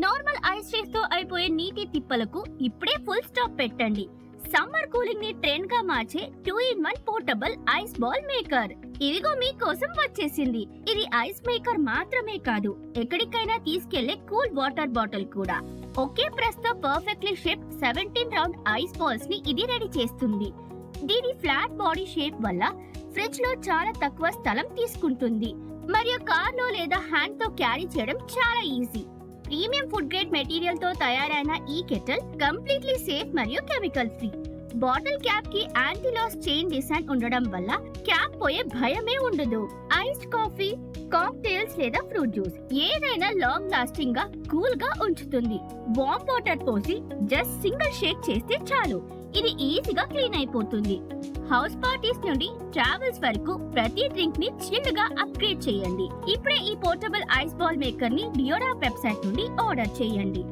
Normal ice shakes తో అయిపోయే నీటి తిప్పలకు ఇప్పుడే ఫుల్ స్టాప్ పెట్టండి. సమ్మర్ కూలింగ్ ని ట్రెండ్ గా మార్చే 2-in-1 portable ice ball maker ఇదిగో మీకోసం వచ్చేసింది. ఇది ఐస్ మేకర్ మాత్రమే కాదు, ఎక్కడికైనా తీసుకెళ్లే కూల్ వాటర్ బాటిల్ కూడా. ఒకే ప్రెస్ తో perfectly shape 17 round ice balls ని ఇది రెడీ చేస్తుంది. దీని ఫ్లాట్ బాడీ షేప్ వల్ల ఫ్రిడ్జ్ లో చాలా తక్కువ స్థలం తీసుకుంటుంది మరియు కార్ లో లేదా హ్యాండ్ తో క్యారీ చేయడం చాలా easy. Premium food grade material తో తయారైన ఈ కెటిల్ కంప్లీట్లీ సేఫ్ మరియు కెమికల్ ఫ్రీ. బాటిల్ క్యాప్ కి యాంటీ లాస్ చైన్ డిజైన్ ఉండడం వల్ల క్యాప్ పోయే భయమే ఉండదు. ఐస్డ్ కాఫీ, కాక్టైల్స్ లేదా ఫ్రూట్ జ్యూస్ ఏదైనా లాంగ్ లాస్టింగ్ గా కూల్ గా ఉంచుతుంది. వామ్ వాటర్ పోసి జస్ట్ సింగిల్ షేక్ చేస్తే చాలు, ఇది ఈజీగా క్లీన్ అయిపోతుంది. హౌస్ పార్టీస్ నుండి ట్రావెల్స్ వరకు ప్రతి డ్రింక్ ని చిల్డ్ గా అప్గ్రేడ్ చేయండి. ఇప్పుడే ఈ పోర్టబుల్ ఐస్ బాల్ మేకర్ ని డియోరా వెబ్సైట్ నుండి ఆర్డర్ చేయండి.